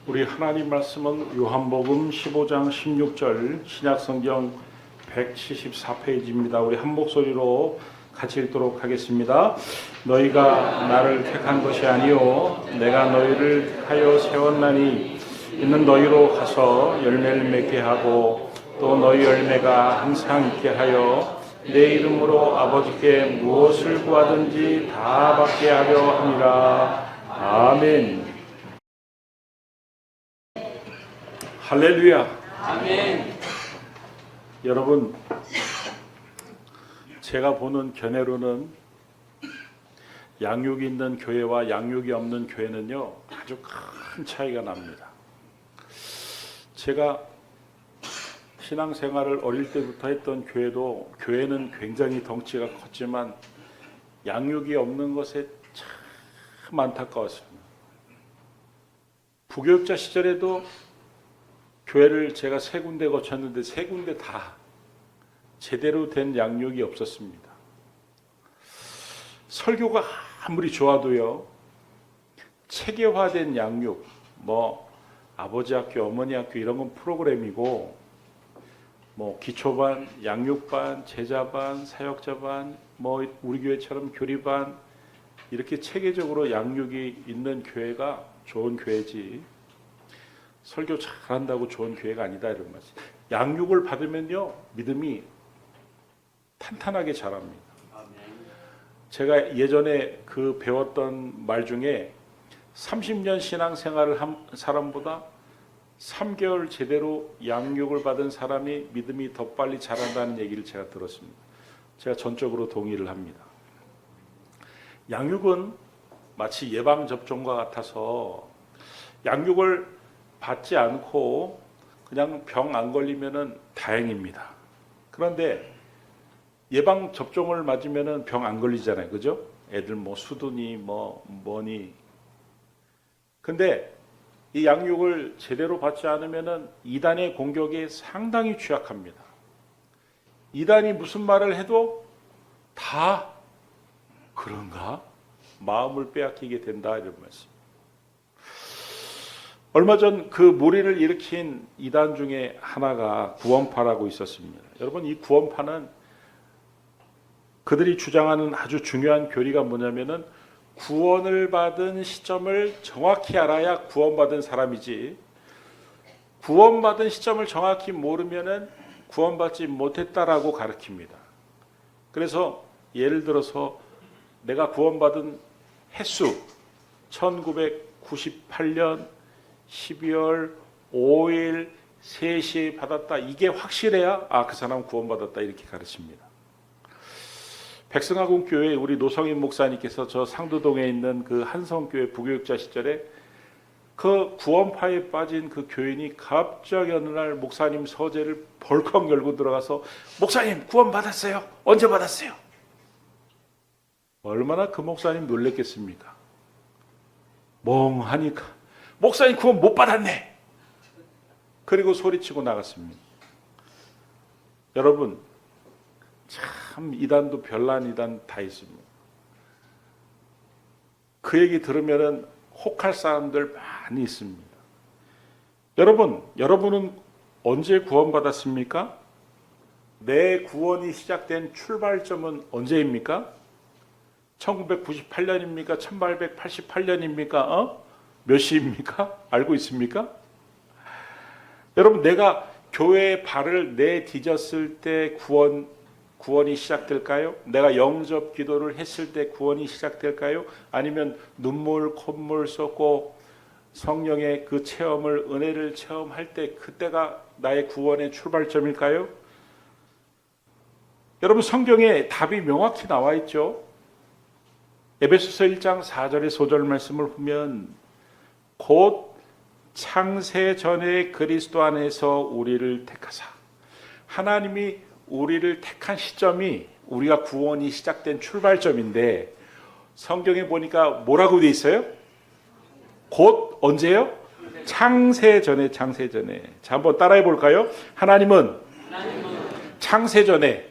우리 하나님 말씀은 요한복음 15장 16절 신약성경 174페이지입니다. 우리 한 목소리로 같이 읽도록 하겠습니다. 너희가 나를 택한 것이 아니요 내가 너희를 택하여 세웠나니 이는 너희로 가서 열매를 맺게 하고 또 너희 열매가 항상 있게 하여 내 이름으로 아버지께 무엇을 구하든지 다 받게 하려 함이라. 아멘. 할렐루야. 아멘. 여러분, 제가 보는 견해로는 양육이 있는 교회와 양육이 없는 교회는요 아주 큰 차이가 납니다. 제가 신앙생활을 어릴 때부터 했던 교회는 굉장히 덩치가 컸지만 양육이 없는 것에 참 안타까웠습니다. 부교육자 시절에도 교회를 제가 세 군데 거쳤는데 세 군데 다 제대로 된 양육이 없었습니다. 설교가 아무리 좋아도요 체계화된 양육, 아버지 학교, 어머니 학교 이런 건 프로그램이고 기초반, 양육반, 제자반, 사역자반, 우리 교회처럼 교리반 이렇게 체계적으로 양육이 있는 교회가 좋은 교회지 설교 잘한다고 좋은 교회가 아니다 이런 말씀. 양육을 받으면요 믿음이 탄탄하게 자랍니다. 제가 예전에 배웠던 말 중에 30년 신앙생활을 한 사람보다 3개월 제대로 양육을 받은 사람이 믿음이 더 빨리 자란다는 얘기를 제가 들었습니다. 제가 전적으로 동의를 합니다. 양육은 마치 예방접종과 같아서 양육을 받지 않고 그냥 병 안 걸리면은 다행입니다. 그런데 예방접종을 맞으면은 병 안 걸리잖아요. 그죠? 애들 수두니 뭐니. 근데 이 양육을 제대로 받지 않으면은 이단의 공격에 상당히 취약합니다. 이단이 무슨 말을 해도 다 그런가? 마음을 빼앗기게 된다 이런 말씀. 얼마 전 그 무리를 일으킨 이단 중에 하나가 구원파라고 있었습니다. 여러분 이 구원파는 그들이 주장하는 아주 중요한 교리가 뭐냐면은 구원을 받은 시점을 정확히 알아야 구원받은 사람이지 구원받은 시점을 정확히 모르면은 구원받지 못했다라고 가르칩니다. 그래서 예를 들어서 내가 구원받은 횟수 1998년 12월 5일 3시에 받았다. 이게 확실해야 그 사람은 구원받았다 이렇게 가르칩니다. 백승하군 교회 우리 노성인 목사님께서 저 상도동에 있는 그 한성교회 부교육자 시절에 그 구원파에 빠진 그 교인이 갑자기 어느 날 목사님 서재를 벌컥 열고 들어가서 목사님 구원받았어요. 언제 받았어요? 얼마나 그 목사님 놀랬겠습니까? 멍하니까 목사님 구원 못 받았네. 그리고 소리치고 나갔습니다. 여러분 참 이단도 별난 이단 다 있습니다. 그 얘기 들으면은 혹할 사람들 많이 있습니다. 여러분은 언제 구원받았습니까? 내 구원이 시작된 출발점은 언제입니까? 1998년입니까? 1888년입니까? 몇 시입니까? 알고 있습니까? 여러분 내가 교회에 발을 내디뎠을 때 구원이 시작될까요? 내가 영접 기도를 했을 때 구원이 시작될까요? 아니면 눈물 콧물 쏟고 성령의 그 체험을 은혜를 체험할 때 그때가 나의 구원의 출발점일까요? 여러분 성경에 답이 명확히 나와 있죠. 에베소서 1장 4절의 소절 말씀을 보면 곧 창세 전에 그리스도 안에서 우리를 택하사 하나님이 우리를 택한 시점이 우리가 구원이 시작된 출발점인데 성경에 보니까 뭐라고 되어 있어요? 곧 언제요? 창세 전에. 자 한번 따라해 볼까요? 하나님은 창세 전에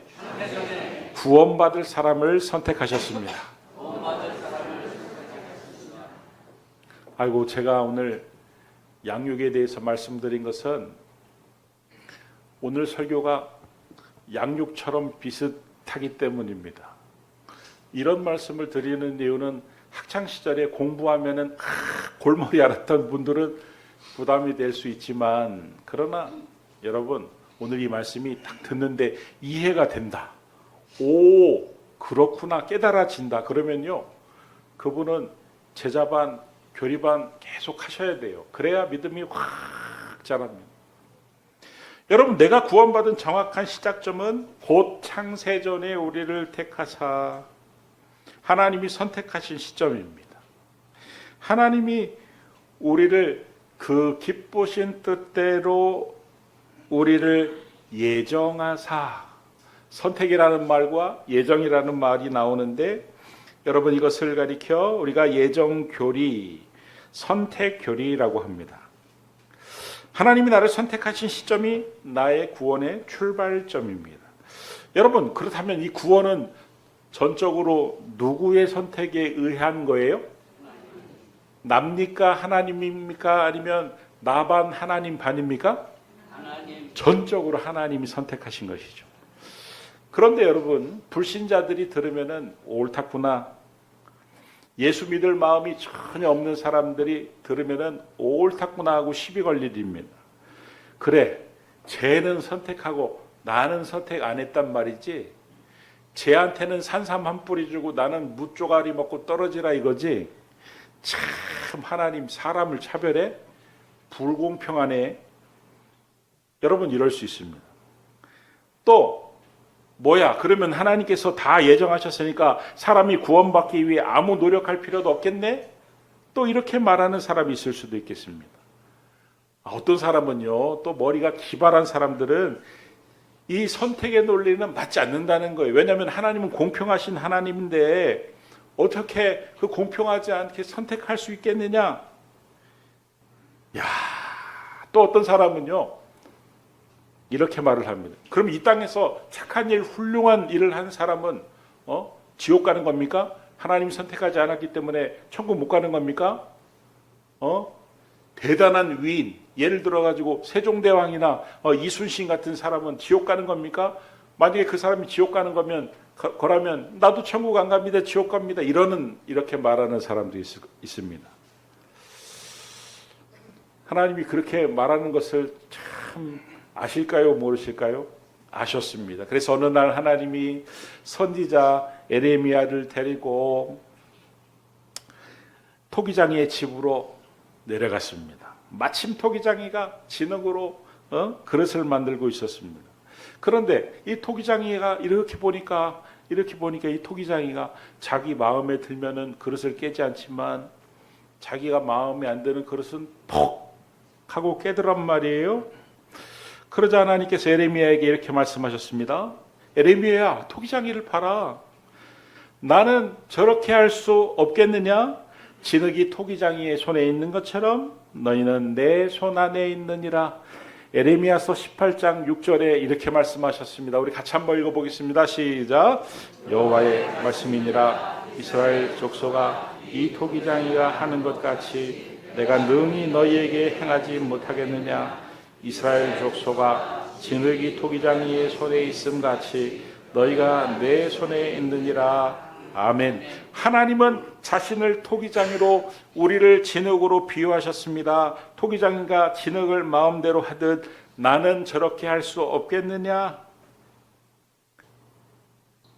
구원받을 사람을 선택하셨습니다. 아이고 제가 오늘 양육에 대해서 말씀드린 것은 오늘 설교가 양육처럼 비슷하기 때문입니다. 이런 말씀을 드리는 이유는 학창시절에 공부하면은 골머리 앓았던 분들은 부담이 될 수 있지만, 그러나 여러분 오늘 이 말씀이 딱 듣는데 이해가 된다, 오 그렇구나 깨달아진다, 그러면요 그분은 제자반 교리반 계속 하셔야 돼요. 그래야 믿음이 확 자랍니다. 여러분, 내가 구원받은 정확한 시작점은 곧 창세전에 우리를 택하사 하나님이 선택하신 시점입니다. 하나님이 우리를 그 기쁘신 뜻대로 우리를 예정하사, 선택이라는 말과 예정이라는 말이 나오는데, 여러분 이것을 가리켜 우리가 예정교리, 선택교리라고 합니다. 하나님이 나를 선택하신 시점이 나의 구원의 출발점입니다. 여러분, 그렇다면 이 구원은 전적으로 누구의 선택에 의한 거예요? 납니까? 하나님입니까? 아니면 나반 하나님 반입니까? 하나님. 전적으로 하나님이 선택하신 것이죠. 그런데 여러분, 불신자들이 들으면은 옳다구나, 예수 믿을 마음이 전혀 없는 사람들이 들으면은 옳다구나 하고 시비 걸릴 일입니다. 그래, 쟤는 선택하고 나는 선택 안 했단 말이지, 쟤한테는 산삼 한 뿌리 주고 나는 무쪼가리 먹고 떨어지라 이거지. 참 하나님 사람을 차별해? 불공평하네. 여러분 이럴 수 있습니다. 또 뭐야, 그러면 하나님께서 다 예정하셨으니까 사람이 구원받기 위해 아무 노력할 필요도 없겠네? 또 이렇게 말하는 사람이 있을 수도 있겠습니다. 어떤 사람은요, 또 머리가 기발한 사람들은 이 선택의 논리는 맞지 않는다는 거예요. 왜냐하면 하나님은 공평하신 하나님인데 어떻게 그 공평하지 않게 선택할 수 있겠느냐? 야, 또 어떤 사람은요 이렇게 말을 합니다. 그럼 이 땅에서 착한 일, 훌륭한 일을 한 사람은 지옥 가는 겁니까? 하나님 선택하지 않았기 때문에 천국 못 가는 겁니까? 대단한 위인, 예를 들어가지고 세종대왕이나 이순신 같은 사람은 지옥 가는 겁니까? 만약에 그 사람이 지옥 가는 거라면 나도 천국 안 갑니다, 지옥 갑니다, 이렇게 말하는 사람도 있습니다. 하나님이 그렇게 말하는 것을 참 아실까요? 모르실까요? 아셨습니다. 그래서 어느 날 하나님이 선지자 에레미야를 데리고 토기장이의 집으로 내려갔습니다. 마침 토기장이가 진흙으로 그릇을 만들고 있었습니다. 그런데 이 토기장이가 이렇게 보니까 이 토기장이가 자기 마음에 들면은 그릇을 깨지 않지만 자기가 마음에 안 드는 그릇은 퍽 하고 깨더란 말이에요. 그러자 하나님께서 에레미야에게 이렇게 말씀하셨습니다. 에레미야야, 토기장이를 봐라. 나는 저렇게 할 수 없겠느냐? 진흙이 토기장이의 손에 있는 것처럼 너희는 내 손 안에 있느니라. 에레미야서 18장 6절에 이렇게 말씀하셨습니다. 우리 같이 한번 읽어보겠습니다. 시작. 여호와의 말씀이니라. 이스라엘 족속아, 이 토기장이가 하는 것 같이 내가 능히 너희에게 행하지 못하겠느냐? 이스라엘 족속아, 진흙이 토기장이의 손에 있음 같이 너희가 내 손에 있느니라. 아멘. 하나님은 자신을 토기장이로 우리를 진흙으로 비유하셨습니다. 토기장이가 진흙을 마음대로 하듯 나는 저렇게 할 수 없겠느냐?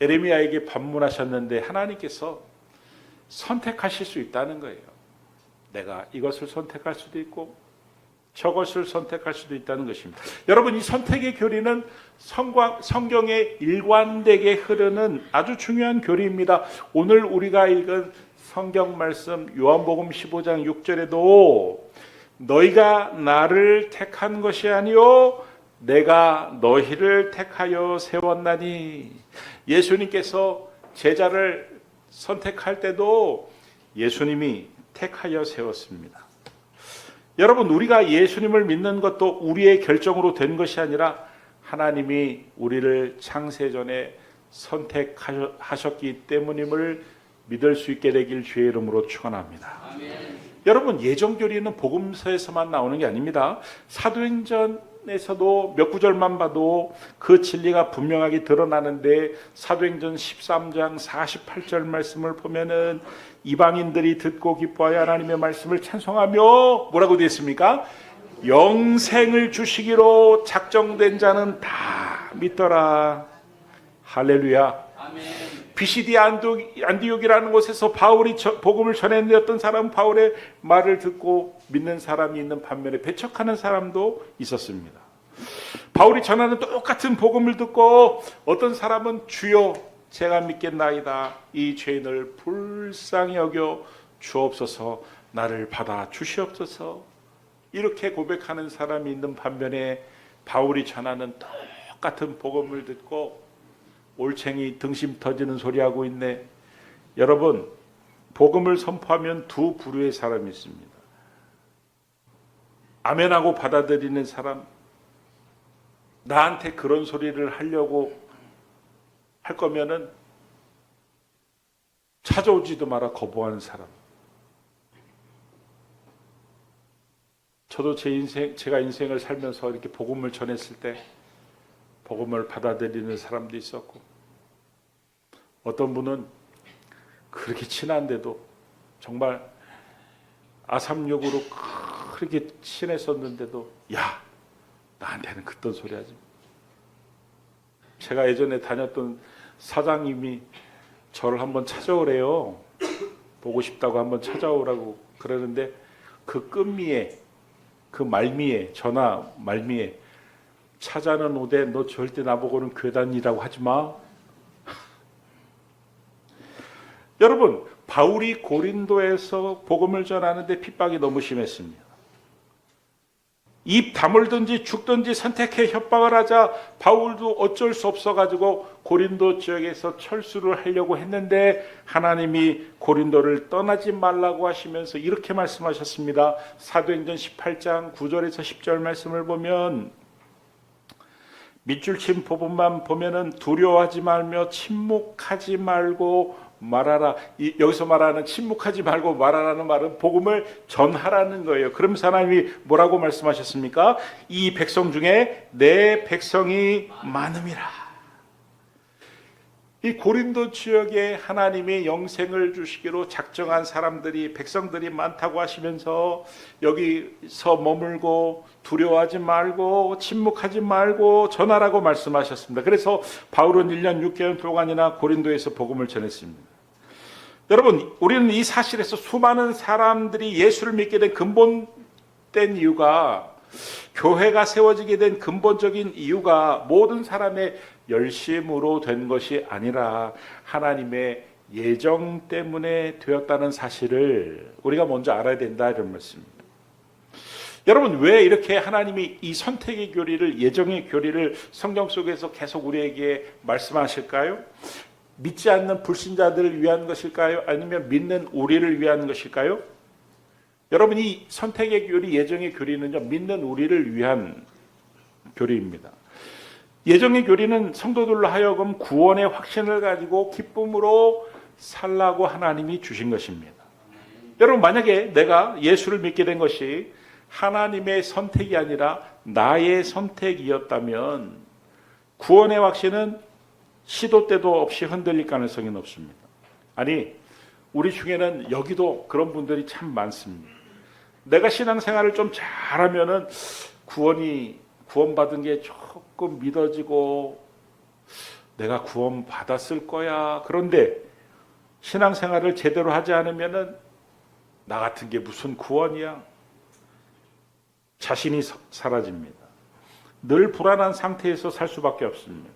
에레미야에게 반문하셨는데 하나님께서 선택하실 수 있다는 거예요. 내가 이것을 선택할 수도 있고 저것을 선택할 수도 있다는 것입니다. 여러분, 이 선택의 교리는 성경에 일관되게 흐르는 아주 중요한 교리입니다. 오늘 우리가 읽은 성경 말씀 요한복음 15장 6절에도 너희가 나를 택한 것이 아니요 내가 너희를 택하여 세웠나니, 예수님께서 제자를 선택할 때도 예수님이 택하여 세웠습니다. 여러분, 우리가 예수님을 믿는 것도 우리의 결정으로 된 것이 아니라 하나님이 우리를 창세전에 선택하셨기 때문임을 믿을 수 있게 되길 주의 이름으로 축원합니다. 여러분, 예정교리는 복음서에서만 나오는 게 아닙니다. 사도행전에서도 몇 구절만 봐도 그 진리가 분명하게 드러나는데, 사도행전 13장 48절 말씀을 보면은 이방인들이 듣고 기뻐하여 하나님의 말씀을 찬송하며 뭐라고 되어 있습니까? 영생을 주시기로 작정된 자는 다 믿더라. 할렐루야. 비시디 안디옥이라는 곳에서 바울이 복음을 전했는데 어떤 사람은 바울의 말을 듣고 믿는 사람이 있는 반면에 배척하는 사람도 있었습니다. 바울이 전하는 똑같은 복음을 듣고 어떤 사람은 주여 제가 믿겠나이다, 이 죄인을 불쌍히 여겨 주옵소서, 나를 받아 주시옵소서, 이렇게 고백하는 사람이 있는 반면에 바울이 전하는 똑같은 복음을 듣고 올챙이 등심 터지는 소리하고 있네. 여러분, 복음을 선포하면 두 부류의 사람이 있습니다. 아멘하고 받아들이는 사람, 나한테 그런 소리를 하려고 할 거면은 찾아오지도 마라 거부하는 사람. 저도 제가 인생을 살면서 이렇게 복음을 전했을 때 복음을 받아들이는 사람도 있었고, 어떤 분은 그렇게 친한데도 정말 아삼육으로 그렇게 친했었는데도 야, 나한테는 그딴 소리 하지. 제가 예전에 다녔던 사장님이 저를 한번 찾아오래요. 보고 싶다고 한번 찾아오라고 그러는데 그 끝미에, 그 말미에, 전화 말미에 찾아는 오되 너 절대 나보고는 교회 다니라고 하지 마. 여러분, 바울이 고린도에서 복음을 전하는데 핍박이 너무 심했습니다. 입 다물든지 죽든지 선택해 협박을 하자 바울도 어쩔 수 없어가지고 고린도 지역에서 철수를 하려고 했는데 하나님이 고린도를 떠나지 말라고 하시면서 이렇게 말씀하셨습니다. 사도행전 18장 9절에서 10절 말씀을 보면, 밑줄 친 부분만 보면은 두려워하지 말며 침묵하지 말고 말하라. 여기서 말하는 침묵하지 말고 말하라는 말은 복음을 전하라는 거예요. 그러면서 하나님이 뭐라고 말씀하셨습니까? 이 백성 중에 내 백성이 많음이라. 이 고린도 지역에 하나님이 영생을 주시기로 작정한 사람들이, 백성들이 많다고 하시면서 여기서 머물고 두려워하지 말고 침묵하지 말고 전하라고 말씀하셨습니다. 그래서 바울은 1년 6개월 동안이나 고린도에서 복음을 전했습니다. 여러분, 우리는 이 사실에서 수많은 사람들이 예수를 믿게 된 근본된 이유가, 교회가 세워지게 된 근본적인 이유가 모든 사람의 열심으로 된 것이 아니라 하나님의 예정 때문에 되었다는 사실을 우리가 먼저 알아야 된다, 이런 말씀입니다. 여러분, 왜 이렇게 하나님이 이 선택의 교리를, 예정의 교리를 성경 속에서 계속 우리에게 말씀하실까요? 믿지 않는 불신자들을 위한 것일까요? 아니면 믿는 우리를 위한 것일까요? 여러분, 이 선택의 교리, 예정의 교리는요, 믿는 우리를 위한 교리입니다. 예정의 교리는 성도들로 하여금 구원의 확신을 가지고 기쁨으로 살라고 하나님이 주신 것입니다. 여러분, 만약에 내가 예수를 믿게 된 것이 하나님의 선택이 아니라 나의 선택이었다면 구원의 확신은 시도 때도 없이 흔들릴 가능성이 높습니다. 아니, 우리 중에는 여기도 그런 분들이 참 많습니다. 내가 신앙생활을 좀 잘하면은 구원받은 게 조금 믿어지고 내가 구원 받았을 거야. 그런데 신앙생활을 제대로 하지 않으면은 나 같은 게 무슨 구원이야? 자신이 사라집니다. 늘 불안한 상태에서 살 수밖에 없습니다.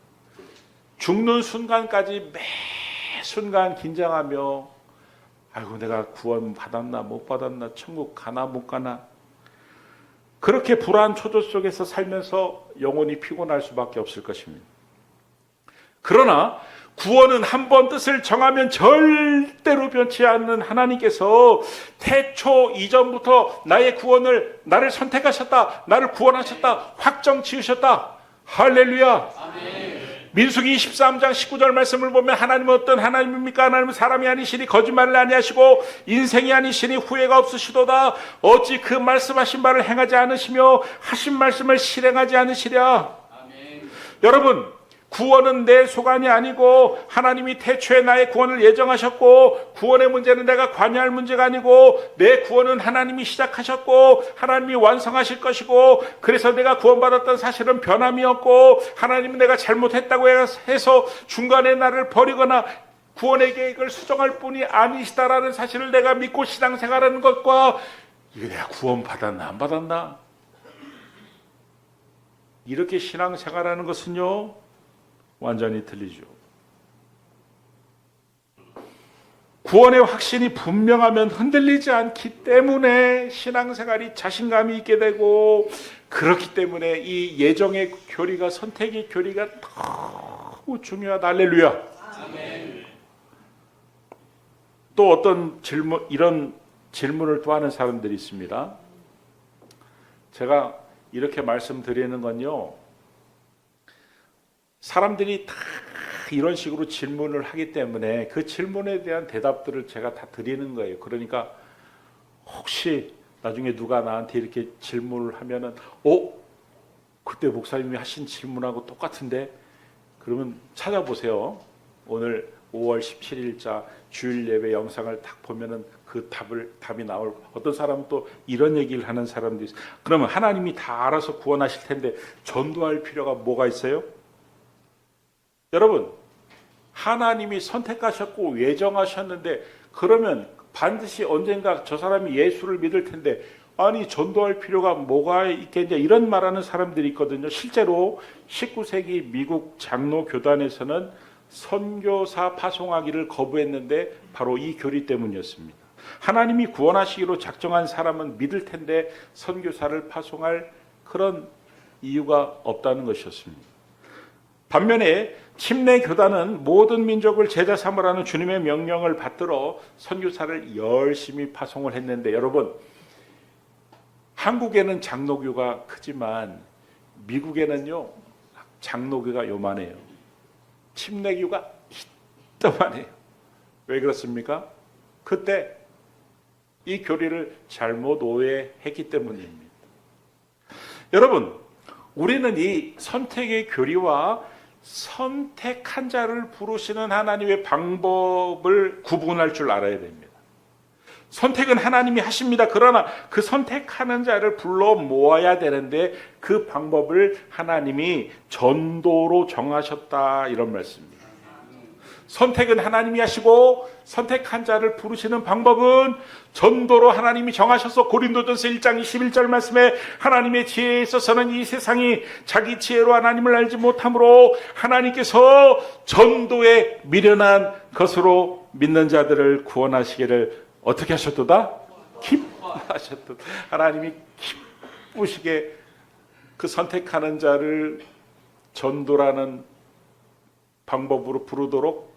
죽는 순간까지 매 순간 긴장하며 아이고, 내가 구원 받았나 못 받았나, 천국 가나 못 가나, 그렇게 불안 초조 속에서 살면서 영혼이 피곤할 수밖에 없을 것입니다. 그러나 구원은 한 번 뜻을 정하면 절대로 변치 않는 하나님께서 태초 이전부터 나를 선택하셨다, 나를 구원하셨다, 확정 지으셨다. 할렐루야. 아멘. 민수기 13장 19절 말씀을 보면 하나님은 어떤 하나님입니까? 하나님은 사람이 아니시니 거짓말을 아니하시고 인생이 아니시니 후회가 없으시도다. 어찌 그 말씀하신 바를 행하지 않으시며 하신 말씀을 실행하지 않으시랴. 아멘. 여러분, 구원은 내 소관이 아니고 하나님이 태초에 나의 구원을 예정하셨고, 구원의 문제는 내가 관여할 문제가 아니고 내 구원은 하나님이 시작하셨고 하나님이 완성하실 것이고, 그래서 내가 구원받았던 사실은 변함이 없고, 하나님은 내가 잘못했다고 해서 중간에 나를 버리거나 구원의 계획을 수정할 뿐이 아니시다라는 사실을 내가 믿고 신앙생활하는 것과, 이거 내가 구원 받았나 안 받았나, 이렇게 신앙생활하는 것은요 완전히 틀리죠. 구원의 확신이 분명하면 흔들리지 않기 때문에 신앙생활이 자신감이 있게 되고, 그렇기 때문에 이 예정의 교리가, 선택의 교리가 너무 중요하다. 할렐루야. 아멘. 또 어떤 질문, 이런 질문을 또 하는 사람들이 있습니다. 제가 이렇게 말씀드리는 건요, 사람들이 다 이런 식으로 질문을 하기 때문에 그 질문에 대한 대답들을 제가 다 드리는 거예요. 그러니까 혹시 나중에 누가 나한테 이렇게 질문을 하면은 그때 목사님이 하신 질문하고 똑같은데, 그러면 찾아보세요. 오늘 5월 17일자 주일 예배 영상을 딱 보면은 그 답이 나올. 어떤 사람은 또 이런 얘기를 하는 사람도 있어요. 그러면 하나님이 다 알아서 구원하실 텐데 전도할 필요가 뭐가 있어요? 여러분, 하나님이 선택하셨고 예정하셨는데, 그러면 반드시 언젠가 저 사람이 예수를 믿을 텐데 아니 전도할 필요가 뭐가 있겠냐, 이런 말하는 사람들이 있거든요. 실제로 19세기 미국 장로 교단에서는 선교사 파송하기를 거부했는데 바로 이 교리 때문이었습니다. 하나님이 구원하시기로 작정한 사람은 믿을 텐데 선교사를 파송할 그런 이유가 없다는 것이었습니다. 반면에 침례 교단은 모든 민족을 제자 삼으라는 주님의 명령을 받들어 선교사를 열심히 파송을 했는데, 여러분, 한국에는 장로교가 크지만 미국에는요 장로교가 요만해요. 침례교가 이따만해요. 왜 그렇습니까? 그때 이 교리를 잘못 오해했기 때문입니다. 여러분, 우리는 이 선택의 교리와 선택한 자를 부르시는 하나님의 방법을 구분할 줄 알아야 됩니다. 선택은 하나님이 하십니다. 그러나 그 선택하는 자를 불러 모아야 되는데 그 방법을 하나님이 전도로 정하셨다, 이런 말씀입니다. 선택은 하나님이 하시고 선택한 자를 부르시는 방법은 전도로 하나님이 정하셔서, 고린도전서 1장 21절 말씀에 하나님의 지혜에 있어서는 이 세상이 자기 지혜로 하나님을 알지 못하므로 하나님께서 전도에 미련한 것으로 믿는 자들을 구원하시기를 어떻게 하셨도다? 기뻐하셨도다. 하나님이 기쁘시게 그 선택하는 자를 전도라는 방법으로 부르도록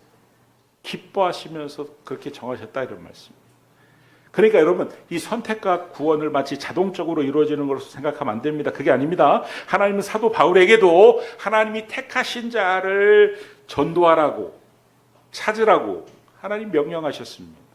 기뻐하시면서 그렇게 정하셨다, 이런 말씀입니다. 그러니까 여러분, 이 선택과 구원을 마치 자동적으로 이루어지는 것으로 생각하면 안 됩니다. 그게 아닙니다. 하나님은 사도 바울에게도 하나님이 택하신 자를 전도하라고, 찾으라고 하나님 명령하셨습니다.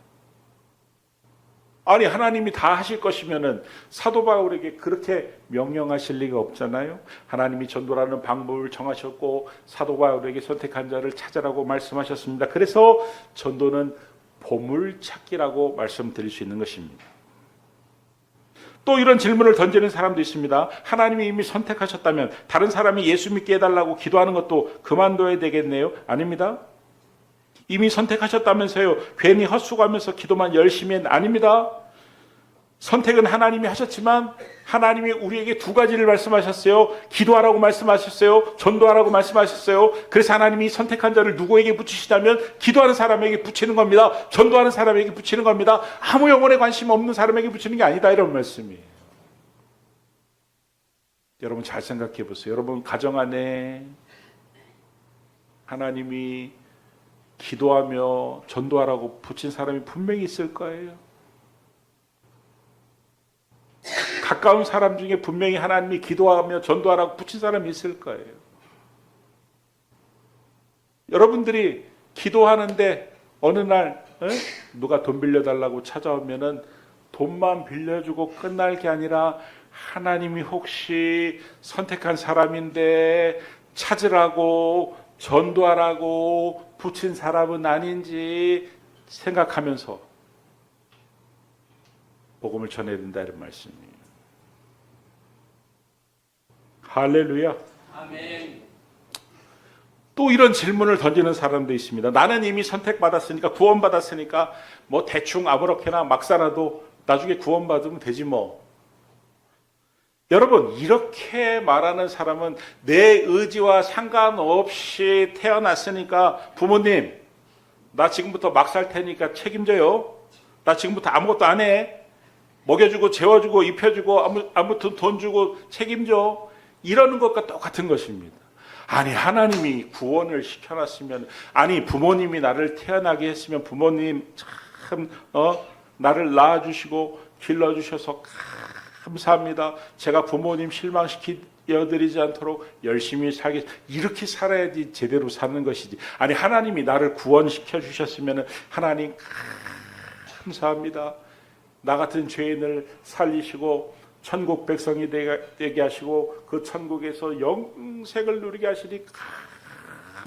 아니, 하나님이 다 하실 것이면은 사도 바울에게 그렇게 명령하실 리가 없잖아요. 하나님이 전도라는 방법을 정하셨고 사도 바울에게 선택한 자를 찾으라고 말씀하셨습니다. 그래서 전도는 보물찾기라고 말씀드릴 수 있는 것입니다. 또 이런 질문을 던지는 사람도 있습니다. 하나님이 이미 선택하셨다면 다른 사람이 예수 믿게 해달라고 기도하는 것도 그만둬야 되겠네요? 아닙니다. 이미 선택하셨다면서요, 괜히 헛수고하면서 기도만 열심히 아닙니다. 선택은 하나님이 하셨지만 하나님이 우리에게 두 가지를 말씀하셨어요. 기도하라고 말씀하셨어요. 전도하라고 말씀하셨어요. 그래서 하나님이 선택한 자를 누구에게 붙이시다면 기도하는 사람에게 붙이는 겁니다. 전도하는 사람에게 붙이는 겁니다. 아무 영혼에 관심 없는 사람에게 붙이는 게 아니다, 이런 말씀이에요. 여러분 잘 생각해 보세요. 여러분 가정 안에 하나님이 기도하며 전도하라고 붙인 사람이 분명히 있을 거예요. 가까운 사람 중에 분명히 하나님이 기도하며 전도하라고 붙인 사람이 있을 거예요. 여러분들이 기도하는데 어느 날 누가 돈 빌려달라고 찾아오면은 돈만 빌려주고 끝날 게 아니라 하나님이 혹시 선택한 사람인데 찾으라고 전도하라고 붙인 사람은 아닌지 생각하면서 복음을 전해야 된다 이런 말씀이에요. 할렐루야. 아멘. 또 이런 질문을 던지는 사람도 있습니다. 나는 이미 선택받았으니까 구원받았으니까 뭐 대충 아무렇게나 막 살아도 나중에 구원받으면 되지 뭐. 여러분, 이렇게 말하는 사람은 내 의지와 상관없이 태어났으니까 부모님, 나 지금부터 막 살 테니까 책임져요. 나 지금부터 아무것도 안 해. 먹여주고 재워주고 입혀주고 아무튼 돈 주고 책임져. 이러는 것과 똑같은 것입니다. 아니, 하나님이 구원을 시켜놨으면, 아니 부모님이 나를 태어나게 했으면 부모님 참 나를 낳아주시고 길러주셔서 감사합니다. 제가 부모님 실망시켜드리지 않도록 열심히 살겠. 이렇게 살아야지 제대로 사는 것이지. 아니, 하나님이 나를 구원시켜 주셨으면 하나님 감사합니다. 나 같은 죄인을 살리시고 천국 백성이 되게 하시고 그 천국에서 영생을 누리게 하시니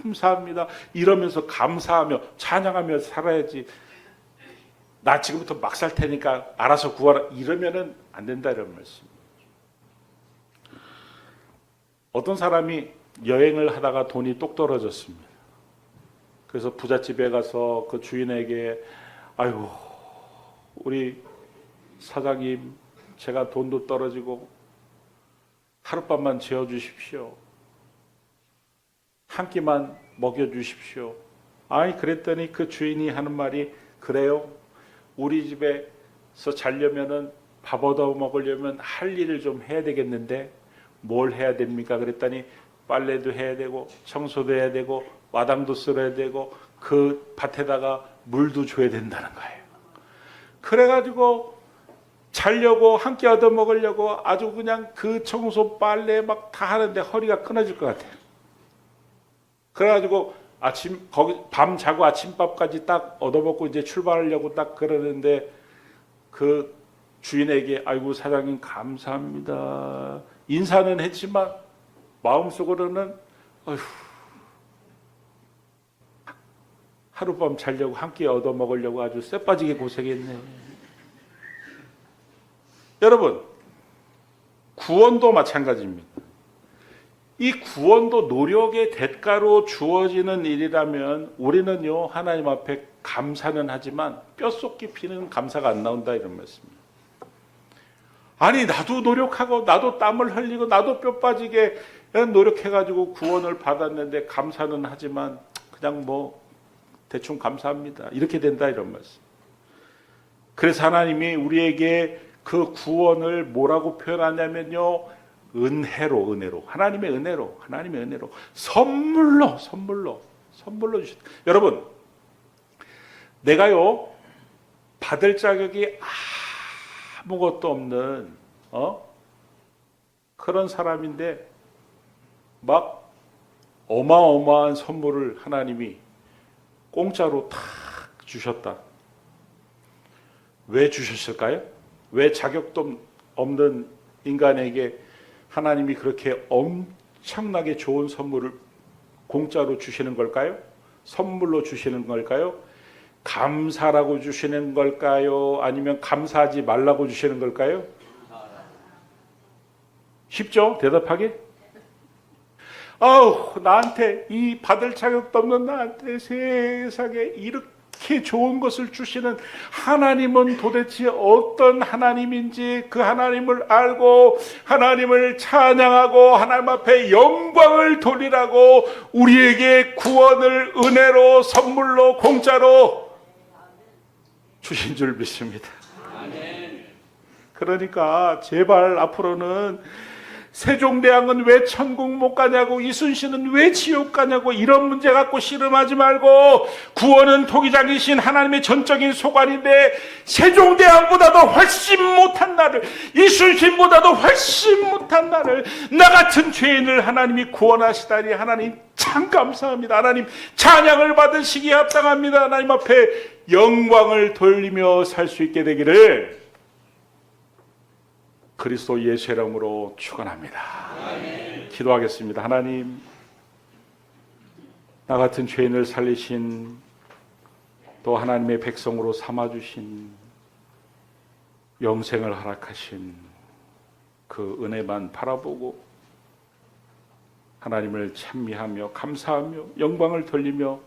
감사합니다. 이러면서 감사하며 찬양하며 살아야지. 나 지금부터 막 살 테니까 알아서 구하라. 이러면은 안 된다 이런 말씀. 어떤 사람이 여행을 하다가 돈이 똑 떨어졌습니다. 그래서 부잣집에 가서 그 주인에게 아유, 우리 사장님, 제가 돈도 떨어지고 하룻밤만 재워주십시오. 한 끼만 먹여주십시오. 아니, 그랬더니 그 주인이 하는 말이 그래요. 우리 집에서 자려면은 밥 얻어 먹으려면 할 일을 좀 해야 되겠는데 뭘 해야 됩니까? 그랬더니 빨래도 해야 되고 청소도 해야 되고 마당도 쓸어야 되고 그 밭에다가 물도 줘야 된다는 거예요. 그래가지고 자려고 한 끼 얻어 먹으려고 아주 그냥 그 청소 빨래 막 다 하는데 허리가 끊어질 것 같아요. 그래가지고 거기 밤 자고 아침밥까지 딱 얻어먹고 이제 출발하려고 딱 그러는데 그 주인에게 아이고 사장님 감사합니다. 인사는 했지만 마음속으로는 어휴, 하룻밤 자려고 한 끼 얻어먹으려고 아주 쎄빠지게 고생했네. 여러분, 구원도 마찬가지입니다. 이 구원도 노력의 대가로 주어지는 일이라면 우리는요 하나님 앞에 감사는 하지만 뼛속 깊이는 감사가 안 나온다 이런 말씀입니다. 아니, 나도 노력하고 나도 땀을 흘리고 나도 뼈 빠지게 노력해가지고 구원을 받았는데 감사는 하지만 그냥 뭐 대충 감사합니다 이렇게 된다 이런 말씀. 그래서 하나님이 우리에게 그 구원을 뭐라고 표현하냐면요, 은혜로 하나님의 은혜로 선물로 주셨다. 여러분, 내가요 받을 자격이 아무것도 없는 그런 사람인데 막 어마어마한 선물을 하나님이 공짜로 탁 주셨다. 왜 주셨을까요? 왜 자격도 없는 인간에게 하나님이 그렇게 엄청나게 좋은 선물을 공짜로 주시는 걸까요? 선물로 주시는 걸까요? 감사라고 주시는 걸까요? 아니면 감사하지 말라고 주시는 걸까요? 쉽죠? 대답하기? 아우, 나한테 이 받을 자격도 없는 나한테 세상에 이렇게 좋은 것을 주시는 하나님은 도대체 어떤 하나님인지 그 하나님을 알고 하나님을 찬양하고 하나님 앞에 영광을 돌리라고 우리에게 구원을 은혜로 선물로 공짜로 주신 줄 믿습니다. 그러니까 제발 앞으로는 세종대왕은 왜 천국 못 가냐고, 이순신은 왜 지옥 가냐고, 이런 문제 갖고 씨름하지 말고, 구원은 토기장이신 하나님의 전적인 소관인데, 세종대왕보다도 훨씬 못한 나를, 이순신보다도 훨씬 못한 나를, 나 같은 죄인을 하나님이 구원하시다니 하나님 참 감사합니다. 하나님 찬양을 받으시기에 합당합니다. 하나님 앞에 영광을 돌리며 살 수 있게 되기를 그리스도 예수의 이름으로 축원합니다. 기도하겠습니다. 하나님, 나 같은 죄인을 살리신, 또 하나님의 백성으로 삼아주신, 영생을 허락하신 그 은혜만 바라보고 하나님을 찬미하며 감사하며 영광을 돌리며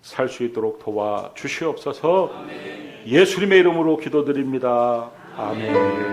살 수 있도록 도와주시옵소서. 예수님의 이름으로 기도드립니다. 아멘.